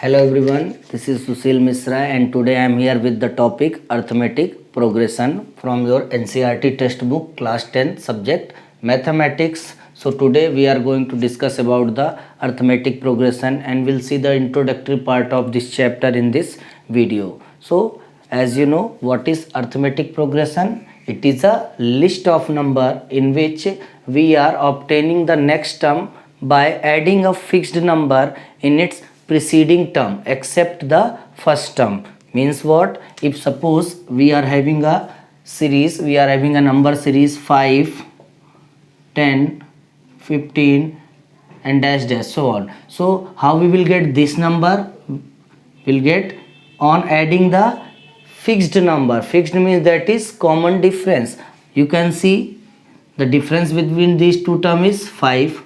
Hello everyone, this is Sushil Misra and today I am here with the topic arithmetic progression from your NCERT textbook class 10 subject mathematics. So today we are going to discuss about the arithmetic progression and we'll see the introductory part of this chapter in this video. So as you know, what is arithmetic progression? It is a list of number in which we are obtaining the next term by adding a fixed number in its preceding term except the first term. Means what? If suppose we are having a series, we are having a number series 5, 10, 15 and dash dash so on. So how we will get this number? We'll get on adding the fixed number. Fixed means that is common difference. You can see the difference between these two terms is 5.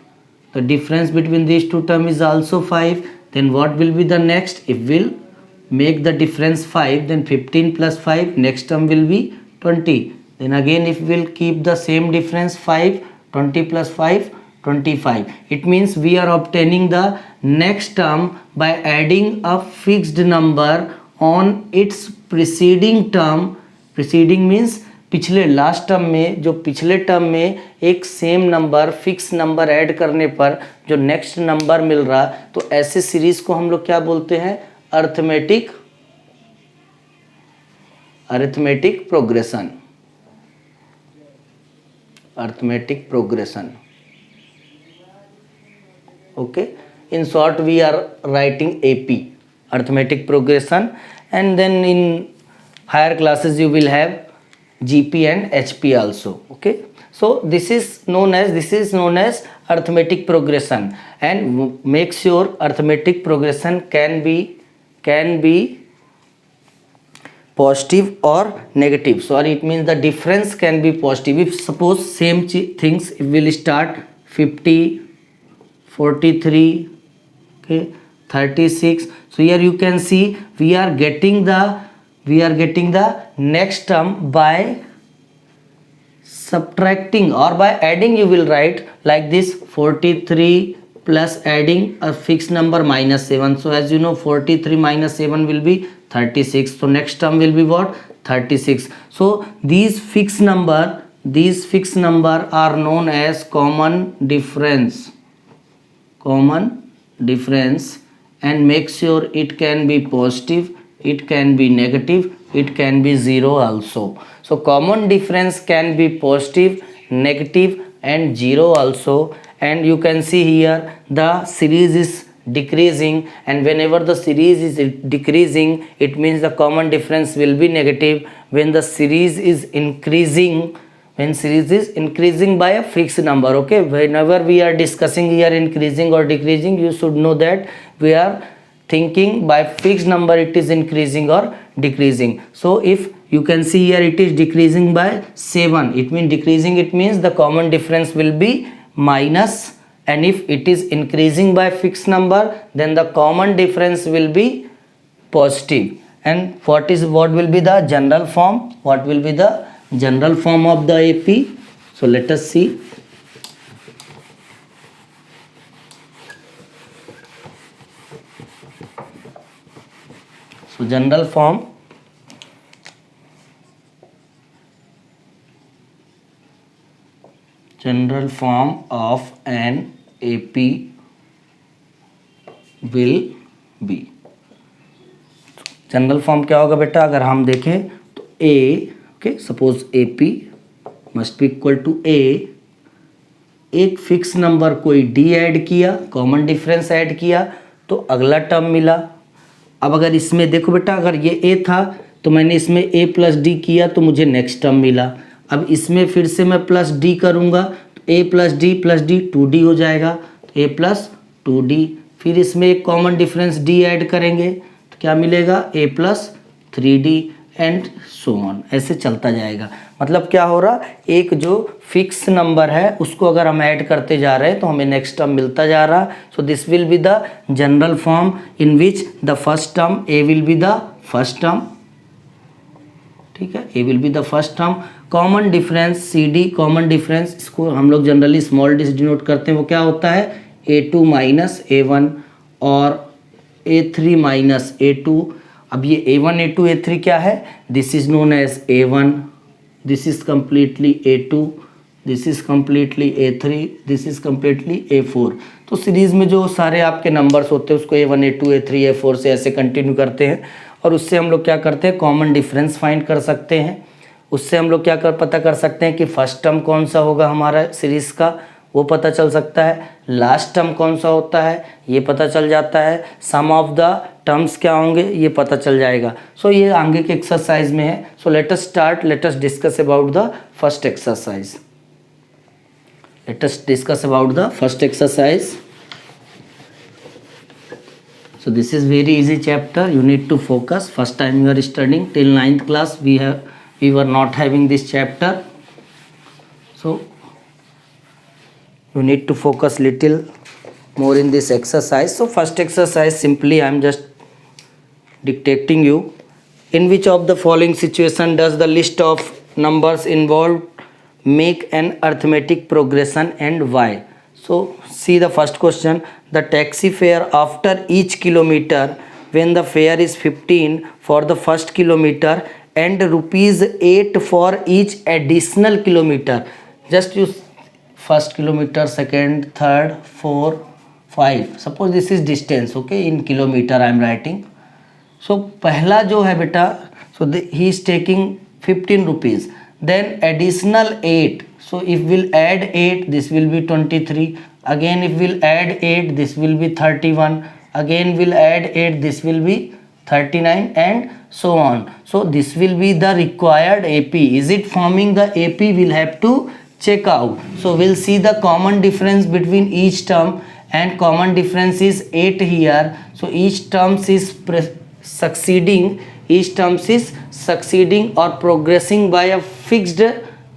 The difference between these two terms is also 5. Then what will be the next? If we'll make the difference 5, then 15 plus 5, next term will be 20. Then again if we'll keep the same difference 5, 20 plus 5, 25. It means we are obtaining the next term by adding a fixed number on its preceding term. Preceding means पिछले last term में, जो पिछले term में एक same number fix number add करने पर जो next number मिल रहा, तो ऐसे सीरीज को हम लोग क्या बोलते हैं? Arithmetic progression. Arithmetic progression. Okay, in short we are writing AP, arithmetic progression, and then in higher classes you will have GP and HP also. Okay, so this is known as arithmetic progression, and make sure arithmetic progression can be positive or negative. Sorry, it means the difference can be positive. If suppose same things, if we'll start 50, 43, okay, 36. So here you can see we are getting the next term by subtracting or by adding. You will write like this: 43 plus adding a fixed number minus 7. So as you know, 43 minus 7 will be 36. So next term will be what? 36. So these fixed number are known as common difference, and make sure it can be positive, it can be negative, it can be zero also. So common difference can be positive, negative and zero also. And you can see here the series is decreasing, and whenever the series is decreasing, it means the common difference will be negative. When the series is increasing, by a fixed number. Okay, whenever we are discussing here increasing or decreasing, you should know that we are thinking by fixed number it is increasing or decreasing. So if you can see here it is decreasing by 7, it means the common difference will be minus, and if it is increasing by fixed number, then the common difference will be positive. And what will be the general form? What will be the general form of the AP? So let us see. So general form of an AP will be. General form क्या होगा बेटा? अगर हम देखें तो A, okay, suppose AP must be equal to A, एक fix number कोई D add किया, कॉमन डिफरेंस ऐड किया, तो अगला टर्म मिला. अब अगर इसमें देखो बेटा, अगर ये A था तो मैंने इसमें A प्लस डी किया तो मुझे नेक्स्ट टर्म मिला. अब इसमें फिर से मैं प्लस डी करूँगा तो A प्लस डी 2D हो जाएगा, तो A प्लस 2D. फिर इसमें एक कॉमन डिफरेंस D ऐड करेंगे तो क्या मिलेगा? A plus 3D and so on. ऐसे चलता जाएगा. मतलब क्या हो रहा? एक जो फिक्स नंबर है उसको अगर हम ऐड करते जा रहे हैं तो हमें नेक्स्ट टर्म मिलता जा रहा. So this will be the general form in which the first term A will be the first term. ठीक है, A will be the first term. Common difference CD, common difference इसको हम लोग generally small denote करते हैं. वो क्या होता है? A2 माइनस A1 और A3 माइनस A2. अब ये A1 A2 A3 क्या है, this is known as A1, this is completely A2, this is completely A3, this is completely A4. तो सीरीज में जो सारे आपके नंबर्स होते हैं उसको A1 A2 A3 A4 से ऐसे कंटिन्यू करते हैं और उससे हम लोग क्या करते हैं, कॉमन डिफरेंस फाइंड कर सकते हैं. उससे हम लोग क्या पता कर सकते हैं कि फर्स्ट टर्म कौन सा होगा हमारा सीरीज का, वो पता चल सकता है. लास्ट टर्म कौन सा होता है ये पता चल जाता है. सम ऑफ द टर्म्स क्या होंगे ये पता चल जाएगा. सो ये आगे के एक्सरसाइज में है. So let us start, let us discuss about the first exercise. Let us discuss about the first exercise. So this is very easy chapter. You need to focus. First time you are studying. Till 9th class we were not having this chapter. So you need to focus little more in this exercise. So first exercise, simply I am just dictating you. In which of the following situation does the list of numbers involved make an arithmetic progression and why? So see the first question. The taxi fare after each kilometer, when the fare is 15 for the first kilometer and rupees 8 for each additional kilometer. Just use first kilometer, second, third, 4, 5. Suppose this is distance, okay, in kilometer I am writing. So पहला जो है बेटा, so he is taking 15 rupees. Then additional 8. So if we'll add 8, this will be 23. Again if we'll add 8, this will be 31. Again we'll add 8, this will be 39 and so on. So this will be the required AP. Is it forming the AP? We'll have to check out. So we'll see the common difference between each term, and common difference is 8 here. So each term is succeeding or progressing by a fixed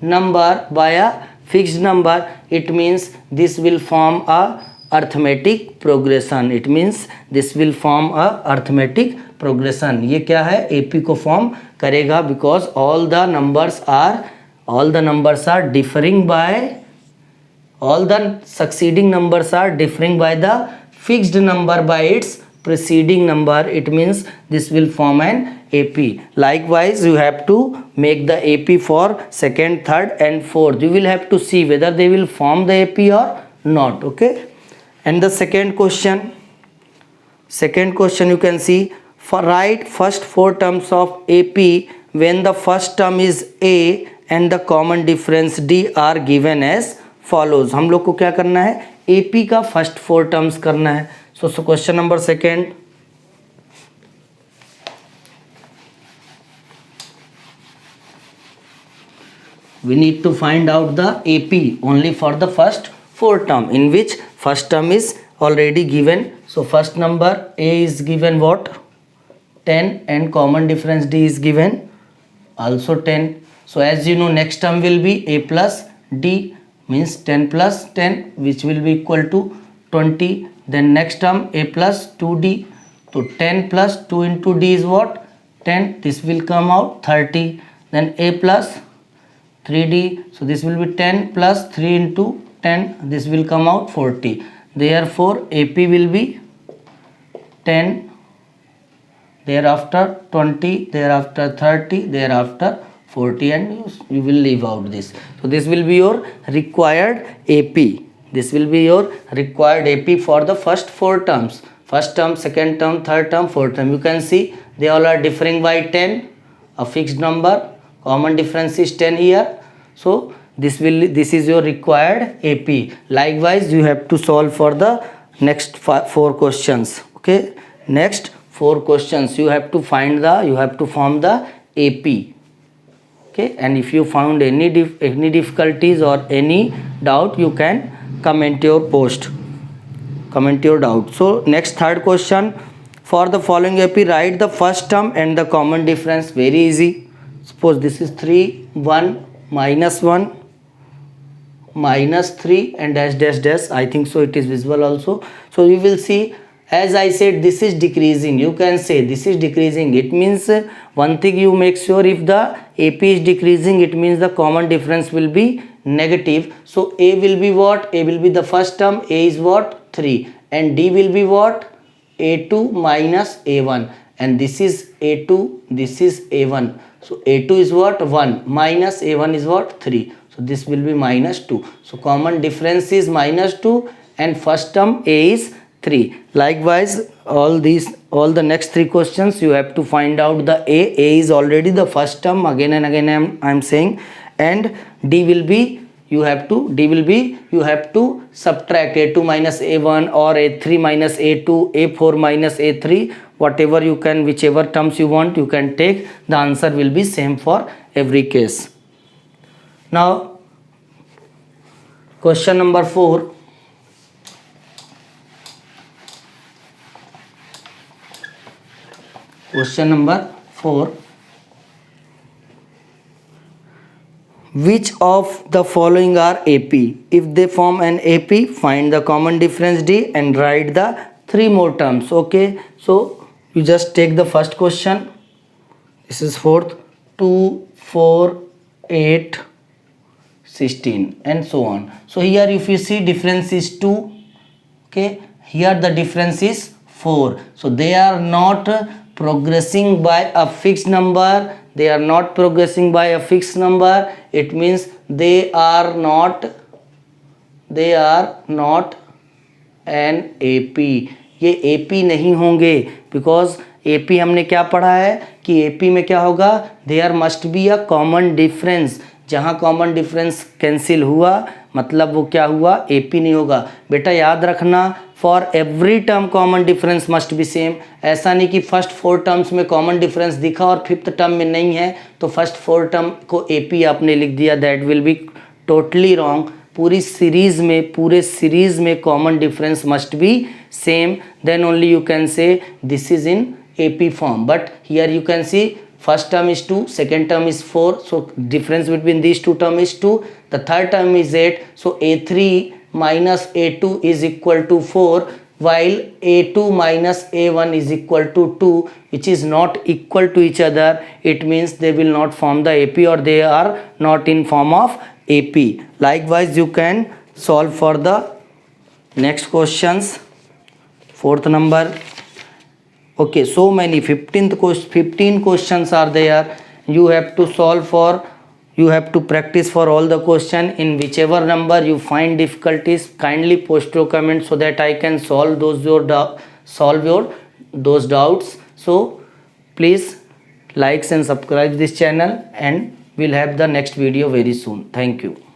number. It means this will form a arithmetic progression. It means this will form a arithmetic progression. ये क्या है, AP को form करेगा because all the numbers are differing by, all the succeeding numbers are differing by the fixed number by its preceding number. It means this will form an AP. Likewise you have to make the AP for second, third and fourth. You will have to see whether they will form the AP or not. Okay. And the second question you can see, for write first 4 terms of AP when the first term is A and the common difference D are given as follows. हम लोग को क्या करना है, AP का first 4 terms करना है. So question number second. We need to find out the AP only for the first 4 term, in which first term is already given. So first number A is given what, 10, and common difference D is given also 10. So as you know, next term will be A plus D, means 10 plus 10, which will be equal to 20. Then next term A plus 2D. So 10 plus 2 into D is what, 10. This will come out 30. Then A plus 3D. So this will be 10 plus 3 into 10. This will come out 40. Therefore AP will be 10, thereafter 20, thereafter 30, thereafter 40, and you will leave out this. So this will be your required AP. This will be your required AP for the first 4 terms. First term, second term, third term, fourth term. You can see they all are differing by 10, a fixed number. Common difference is 10 here. So this is your required AP. Likewise, you have to solve for the next 4 questions. Okay. Next 4 questions you have to form the AP. Okay. And if you found any difficulties or any doubt, you can comment your doubt. So next third question, for the following AP write the first term and the common difference. Very easy. Suppose this is 3, 1, -1, -3 and dash dash dash. I think so it is visible also. So you will see, as I said, this is decreasing. You can say this is decreasing. It means one thing you make sure, if the AP is decreasing, it means the common difference will be negative. So A will be what? A will be the first term. A is what? 3. And D will be what? a2 minus a1, and this is a2, this is a1. So a2 is what? 1 minus a1 is what? 3. So this will be minus 2. So common difference is minus 2 and first term a is 3. Likewise, all the next 3 questions you have to find out the a is already the first term, again and again I am saying, and d will be you have to subtract a2 minus a1 or a3 minus a2, a4 minus a3, whatever you can, whichever terms you want you can take. The answer will be same for every case. Now question number 4. Question number 4. Which of the following are AP? If they form an AP, find the common difference D and write the 3 more terms. Okay, so you just take the first question. This is 4th, 2, 4, 8, 16 and so on. So here if you see difference is 2. Okay, here the difference is 4. So they are not progressing by a fixed number. They are not progressing by a fixed number. It means they are not an AP. ये AP नहीं होंगे, because AP हमने क्या पढ़ा है कि AP में क्या होगा? There must be a common difference. जहाँ कॉमन डिफरेंस कैंसिल हुआ मतलब वो क्या हुआ? AP नहीं होगा. बेटा याद रखना, for every term common difference must be same. ऐसा नहीं कि फर्स्ट 4 टर्म्स में कॉमन डिफरेंस दिखा और 5th टर्म में नहीं है तो फर्स्ट 4 टर्म को AP आपने लिख दिया. That will be totally wrong. पूरे सीरीज में common difference must be same, then only you can say this is in AP form. But here you can see first term is 2, second term is 4, so difference between these 2 term is 2, the third term is 8, so A3 minus A2 is equal to 4, while A2 minus A1 is equal to 2, which is not equal to each other. It means they will not form the AP or they are not in form of AP. Likewise, you can solve for the next questions. 4th number. Okay, so many 15 questions are there. You have to solve for, you have to practice for all the question. In whichever number you find difficulties, kindly post your comments so that I can solve those doubts. So please like and subscribe this channel, and we'll have the next video very soon. Thank you.